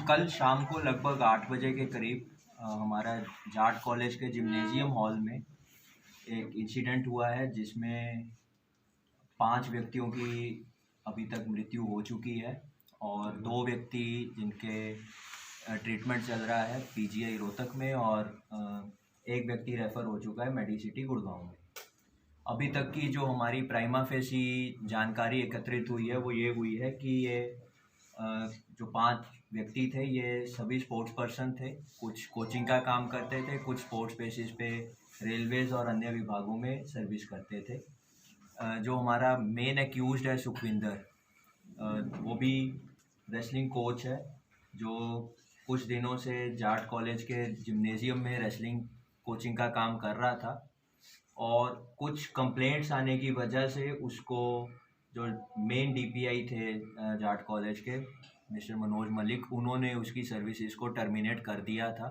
कल शाम को लगभग 8 बजे के करीब हमारा जाट कॉलेज के जिम्नेजियम हॉल में एक इंसिडेंट हुआ है जिसमें 5 व्यक्तियों की अभी तक मृत्यु हो चुकी है और 2 व्यक्ति जिनके ट्रीटमेंट चल रहा है पीजीआई रोहतक में और एक व्यक्ति रेफ़र हो चुका है मेडिसिटी गुड़गांव में। अभी तक की जो हमारी प्राइमा फेसी जानकारी एकत्रित हुई है वो ये हुई है कि ये जो 5 व्यक्ति थे ये सभी स्पोर्ट्स पर्सन थे, कुछ कोचिंग का काम करते थे, कुछ स्पोर्ट्स बेसिस पे रेलवेज़ और अन्य विभागों में सर्विस करते थे। जो हमारा मेन एक्यूज्ड है सुखविंदर, वो भी रेसलिंग कोच है जो कुछ दिनों से जाट कॉलेज के जिम्नेजियम में रेसलिंग कोचिंग का काम कर रहा था और कुछ कंप्लेंट्स आने की वजह से उसको जो मेन डीपीआई थे जाट कॉलेज के मिस्टर मनोज मलिक, उन्होंने उसकी सर्विसेज को टर्मिनेट कर दिया था।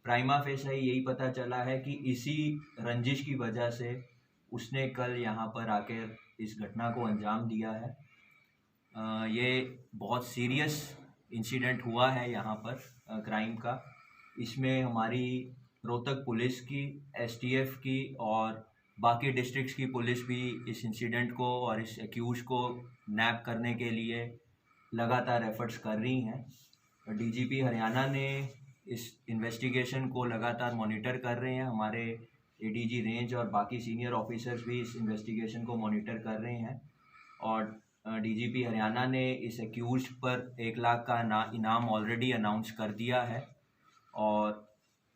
प्राइमा फेसी यही पता चला है कि इसी रंजिश की वजह से उसने कल यहाँ पर आकर इस घटना को अंजाम दिया है। ये बहुत सीरियस इंसिडेंट हुआ है यहाँ पर क्राइम का। इसमें हमारी रोहतक पुलिस की, एसटीएफ की और बाकी डिस्ट्रिक्ट्स की पुलिस भी इस इंसिडेंट को और इस एक्यूज को नैप करने के लिए लगातार एफर्ट्स कर रही हैं। डीजीपी हरियाणा ने इस इन्वेस्टिगेशन को लगातार मॉनिटर कर रहे हैं। हमारे एडीजी रेंज और बाकी सीनियर ऑफिसर्स भी इस इन्वेस्टिगेशन को मॉनिटर कर रहे हैं और डीजीपी हरियाणा ने इस एक्यूज पर 1 लाख का इनाम ऑलरेडी अनाउंस कर दिया है। और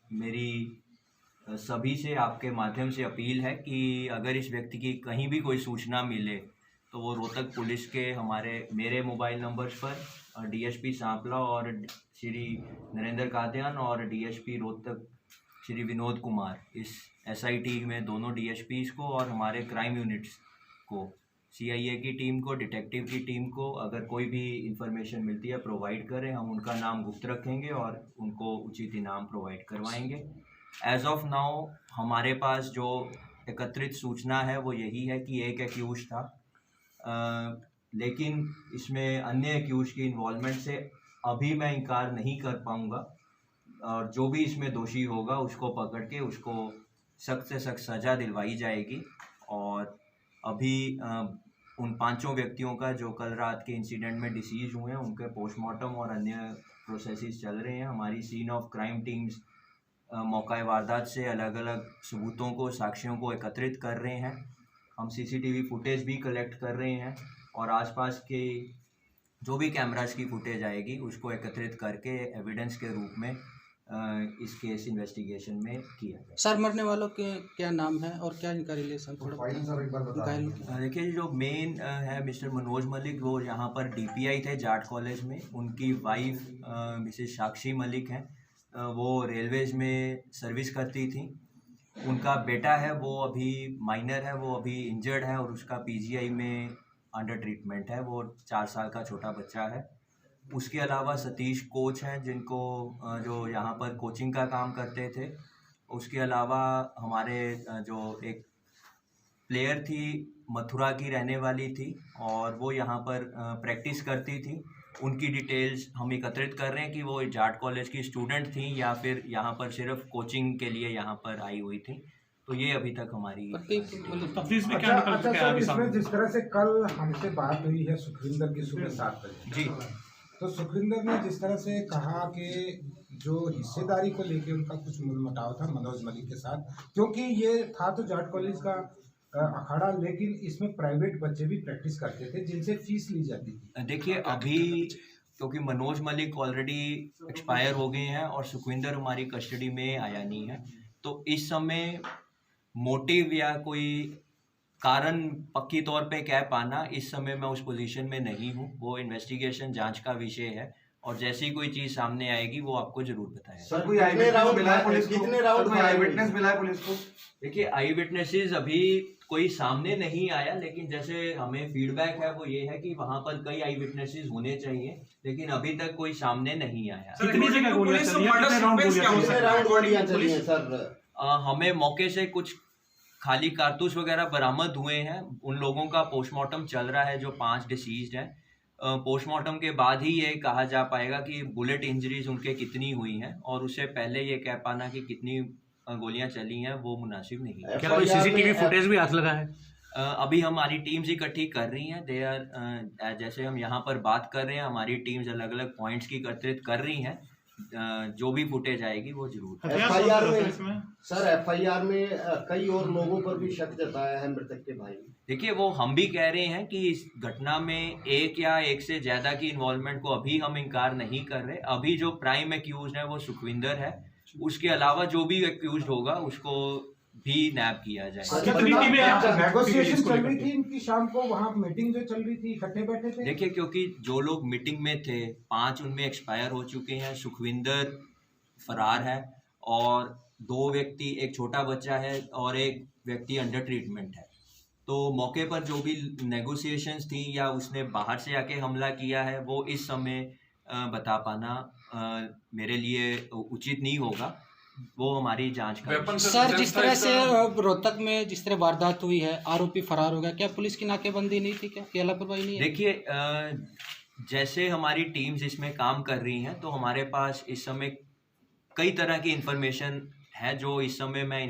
मेरी सभी से आपके माध्यम से अपील है कि अगर इस व्यक्ति की कहीं भी कोई सूचना मिले तो वो रोहतक पुलिस के मेरे मोबाइल नंबर्स पर डीएसपी सांपला और श्री नरेंद्र कादियान और डीएसपी रोहतक श्री विनोद कुमार, इस एसआईटी में दोनों डीएसपीज़ को और हमारे क्राइम यूनिट्स को, सीआईए की टीम को, डिटेक्टिव की टीम को अगर कोई भी इंफॉर्मेशन मिलती है प्रोवाइड करें। हम उनका नाम गुप्त रखेंगे और उनको उचित इनाम प्रोवाइड करवाएंगे। एज ऑफ नाउ हमारे पास जो एकत्रित सूचना है वो यही है कि एक एक्यूज था, लेकिन इसमें अन्य एक्यूज की इन्वॉल्वमेंट से अभी मैं इनकार नहीं कर पाऊँगा और जो भी इसमें दोषी होगा उसको पकड़ के उसको सख्त से सख्त सज़ा दिलवाई जाएगी। और अभी उन 5 व्यक्तियों का जो कल रात के इंसिडेंट में डिसीज हुए हैं उनके पोस्टमार्टम और अन्य प्रोसेसेस चल रहे हैं। हमारी सीन ऑफ क्राइम टीम्स मौका वारदात से अलग अलग सबूतों को, साक्ष्यों को एकत्रित कर रहे हैं। हम सीसीटीवी फुटेज भी कलेक्ट कर रहे हैं और आसपास के जो भी कैमरास की फुटेज आएगी उसको एकत्रित करके एविडेंस के रूप में इस केस इन्वेस्टिगेशन में किया जाए। सर, मरने वालों के क्या नाम है और क्या इनका रिलेशन थोड़ा? देखिए, जो मेन है मिस्टर मनोज मलिक, वो यहाँ पर डीपीआई थे जाट कॉलेज में। उनकी वाइफ मिसेस साक्षी मलिक हैं, वो रेलवेज़ में सर्विस करती थी। उनका बेटा है वो अभी माइनर है, वो अभी इंजर्ड है और उसका पीजीआई में अंडर ट्रीटमेंट है। वो 4 साल का छोटा बच्चा है। उसके अलावा सतीश कोच हैं जिनको जो यहाँ पर कोचिंग का काम करते थे। उसके अलावा हमारे जो एक प्लेयर थी मथुरा की रहने वाली थी और वो यहाँ पर प्रैक्टिस करती थी। उनकी डिटेल्स हम एकत्रित कर रहे हैं कि वो जाट कॉलेज की स्टूडेंट थी या फिर यहाँ पर सिर्फ कोचिंग के लिए यहाँ पर आई हुई थी। तो ये अभी तक हमारी तफ्तीश में क्या निकल चुका है इसमें? जिस तरह से कल हमसे बात हुई है सुखविंदर की सुबह 7 बजे जी, तो सुखविंदर ने जिस तरह से कहा कि जो हिस्सेदारी को लेके उनका कुछ मुलमुटाव था मनोज मलिक के साथ, क्योंकि ये था तो जाट कॉलेज का अखाड़ा, लेकिन इसमें प्राइवेट बच्चे भी प्रैक्टिस करते थे जिनसे फीस ली जाती थी। देखिए, अभी क्योंकि मनोज मलिक ऑलरेडी एक्सपायर हो गए हैं और सुखविंदर हमारी कस्टडी में आया नहीं है, तो इस समय मोटिव या कोई कारण पक्की तौर पे कह पाना इस समय मैं उस पोजीशन में नहीं हूँ। वो इन्वेस्टिगेशन जांच का विषय है और जैसी कोई चीज़ सामने आएगी वो आपको जरूर बताएगा। सर, कोई आई विटनेस मिला है पुलिस को? देखिए, आई विटनेसेस अभी कोई सामने नहीं आया, लेकिन जैसे हमें फीडबैक है वो ये है कि वहाँ पर कई आई विटनेसेस होने चाहिए, लेकिन अभी तक कोई सामने नहीं आया। कितनी जगह गोलियां चली हैं सर? हमें मौके से कुछ खाली कारतूस वगैरह बरामद हुए हैं। उन लोगों का पोस्टमार्टम चल रहा है जो 5 डिसीज्ड हैं। पोस्टमार्टम के बाद ही ये कहा जा पाएगा कि बुलेट इंजरीज उनके कितनी हुई हैं, और उससे पहले ये कह पाना कि कितनी गोलियां चली हैं वो मुनासिब नहीं है। क्या कोई सीसीटीवी फुटेज भी हाथ लगा है? अभी हमारी टीम्स इकट्ठी कर रही हैं। दे आर जैसे हम यहाँ पर बात कर रहे हैं, हमारी टीम्स अलग अलग पॉइंट्स की एकत्रित कर रही हैं। जो भी फुटेज आएगी वो जरूर। एफआईआर में कई और लोगों पर भी शक जताया है मृतक के भाई। देखिए, वो हम भी कह रहे हैं कि इस घटना में एक या एक से ज्यादा की इन्वॉल्वमेंट को अभी हम इनकार नहीं कर रहे। अभी जो प्राइम एक्यूज है वो सुखविंदर है, उसके अलावा जो भी एक्यूज होगा उसको भी नैब किया जाए। नेगोशिएशन चल रही थी इनकी शाम को, वहाँ मीटिंग जो चल रही थी, इकट्ठे बैठे थे। देखिए, क्योंकि जो लोग मीटिंग में थे 5 उनमें एक्सपायर हो चुके हैं, सुखविंदर फरार है और 2 व्यक्ति, एक छोटा बच्चा है और एक व्यक्ति अंडर ट्रीटमेंट है। तो मौके पर जो भी नेगोशिएशंस थी या उसने बाहर से आके हमला किया है वो इस समय बता पाना मेरे लिए उचित नहीं होगा। वो हमारी जांच करेगी। सर, जिस तरह से रोहतक में जिस तरह वारदात हुई है, आरोपी फरार हो गया, क्या पुलिस की नाकेबंदी नहीं थी? क्या लापरवाही नहीं है? देखिए, जैसे हमारी टीम्स इसमें काम कर रही हैं तो हमारे पास इस समय कई तरह की इंफॉर्मेशन है जो इस समय मैं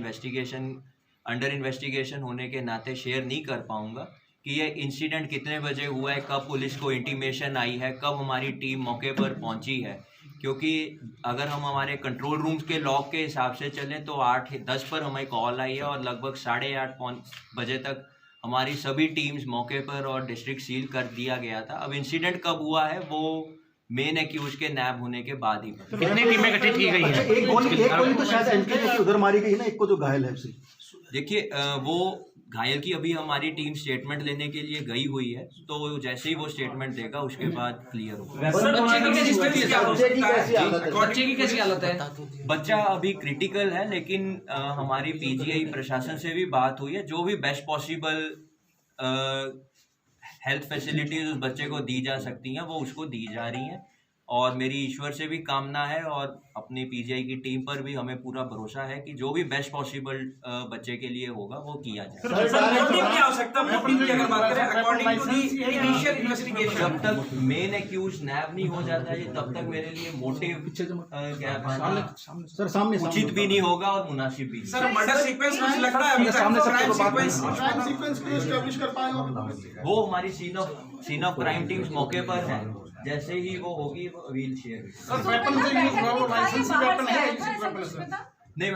अंडर इन्वेस्टिगेशन होने के नाते शेयर नहीं कर पाऊंगा कि ये इंसिडेंट कितने बजे हुआ है, कब पुलिस को इंटीमेशन आई है, कब हमारी टीम मौके पर पहुंची है। क्योंकि अगर हम हमारे कंट्रोल रूम्स के लॉग के हिसाब से चलें तो 8:10 पर हमें कॉल आई है और लगभग 8:30 बजे तक हमारी सभी टीम्स मौके पर और डिस्ट्रिक्ट सील कर दिया गया था। अब इंसिडेंट कब हुआ है वो मेन एक्यूज के नैब होने के बाद ही पता। कितनी टीमें गठित की गई हैं? एक गोली तो शायद एंट्री की उधर मारी गई है ना, एक को जो घायल है उसे। देखिए, वो घायल की अभी हमारी टीम स्टेटमेंट लेने के लिए गई हुई है, तो जैसे ही वो स्टेटमेंट देगा उसके बाद क्लियर होगा। बच्चे की कैसी हालत है? बच्चा अभी क्रिटिकल है, लेकिन हमारी पीजीआई प्रशासन से भी बात हुई है। जो भी बेस्ट पॉसिबल हेल्थ फैसिलिटीज उस बच्चे को दी जा सकती हैं वो उसको दी जा रही हैं। और मेरी ईश्वर से भी कामना है और अपनी पीजीआई की टीम पर भी हमें पूरा भरोसा है कि जो भी बेस्ट पॉसिबल बच्चे के लिए होगा वो किया जाए। जब तक मेन एक्यूज नैब नहीं हो जाता है तब तक मेरे लिए मोटिव सामने उचित भी नहीं होगा और मुनासिब भी नहीं। सर, मर्डर सीक्वेंस कुछ लगता है वो हमारी सीन ऑफ क्राइम टीम्स मौके पर है, जैसे ही वो होगी वो व्हील शेयर। नहीं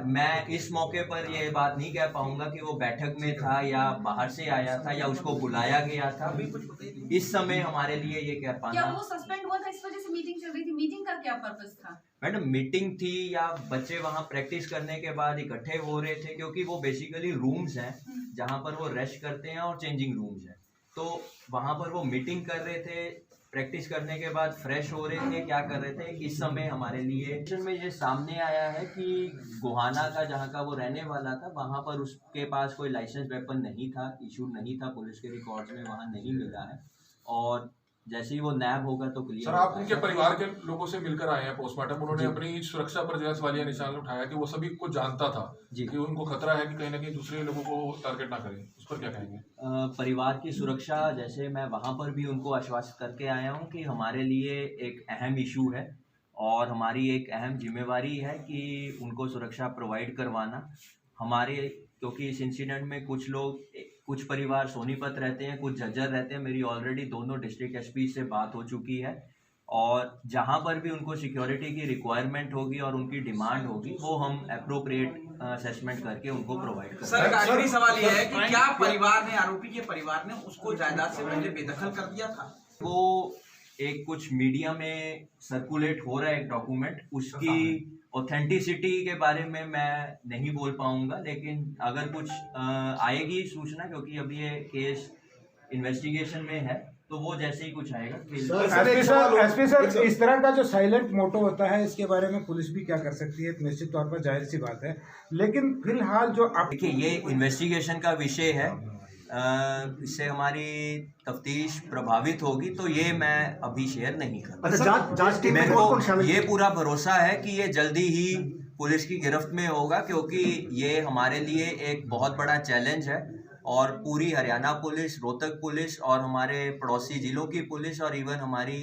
मैं इस मौके पर ये बात नहीं कह पाऊंगा कि वो बैठक में था या बाहर से आया था या उसको बुलाया गया था। इस समय हमारे लिए ये कह पाना। क्या वो सस्पेंड हुआ था इस वजह से मीटिंग चल रही थी? मीटिंग का क्या पर्पस था? मैडम, मीटिंग थी या बच्चे वहाँ प्रैक्टिस करने के बाद इकट्ठे हो रहे थे, क्योंकि वो बेसिकली रूम्स हैं जहाँ पर वो रेस्ट करते हैं और चेंजिंग रूम्स हैं। तो वहाँ पर वो मीटिंग कर रहे थे, प्रैक्टिस करने के बाद फ्रेश हो रहे थे, क्या कर रहे थे। इस समय हमारे लिए में ये सामने आया है कि गोहाना का जहाँ का वो रहने वाला था वहाँ पर उसके पास कोई लाइसेंस वेपन नहीं था, इशू नहीं था, पुलिस के रिकॉर्ड्स में वहाँ नहीं मिला है। और जैसे ही वो नैब होगा तो क्लियर। सर, आप उनके परिवार के लोगों से मिलकर आए हैं पोस्टमार्टम, उन्होंने अपनी सुरक्षा पर जो सवालिया निशान उठाया कि वो सभी को जानता था कि उनको खतरा है कि कहीं ना कहीं दूसरे लोगों को टारगेट ना करें, उस पर क्या कहेंगे? परिवार की सुरक्षा, जैसे मैं वहाँ पर भी उनको आश्वस्त करके आया हूँ कि हमारे लिए एक अहम इशू है और हमारी एक अहम जिम्मेवारी है कि उनको सुरक्षा प्रोवाइड करवाना। हमारे क्योंकि इस इंसिडेंट में कुछ परिवार सोनीपत रहते हैं, कुछ झज्जर रहते हैं। मेरी ऑलरेडी दोनों डिस्ट्रिक्ट एसपी से बात हो चुकी है और जहां पर भी उनको सिक्योरिटी की रिक्वायरमेंट होगी और उनकी डिमांड होगी वो हम एप्रोप्रिएट असेसमेंट करके उनको प्रोवाइड करेंगे। सर, आखिरी सवाल ये है कि क्या आरोपी के परिवार ने उसको जायदाद से पहले बेदखल कर दिया था? वो एक कुछ मीडिया में सर्कुलेट हो रहा है एक डॉक्यूमेंट, उसकी ऑथेंटिसिटी के बारे में मैं नहीं बोल पाऊंगा, लेकिन अगर कुछ आएगी सूचना, क्योंकि अभी ये केस इन्वेस्टिगेशन में है, तो वो जैसे ही कुछ आएगा। एसपी सर, इस तरह का जो साइलेंट मोटो होता है इसके बारे में पुलिस भी क्या कर सकती है? निश्चित तौर पर जाहिर सी बात है, लेकिन फिलहाल जो देखिए ये इन्वेस्टिगेशन का विषय है, इससे हमारी तफ्तीश प्रभावित होगी, तो ये मैं अभी शेयर नहीं कर। जांच टीम मेरे को ये पूरा भरोसा है कि ये जल्दी ही पुलिस की गिरफ्त में होगा, क्योंकि ये हमारे लिए एक बहुत बड़ा चैलेंज है और पूरी हरियाणा पुलिस, रोहतक पुलिस और हमारे पड़ोसी ज़िलों की पुलिस और इवन हमारी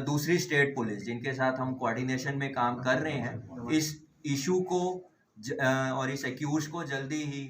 दूसरी स्टेट पुलिस जिनके साथ हम कोऑर्डिनेशन में काम कर रहे हैं, इस इशू को और इस एक्यूज को जल्दी ही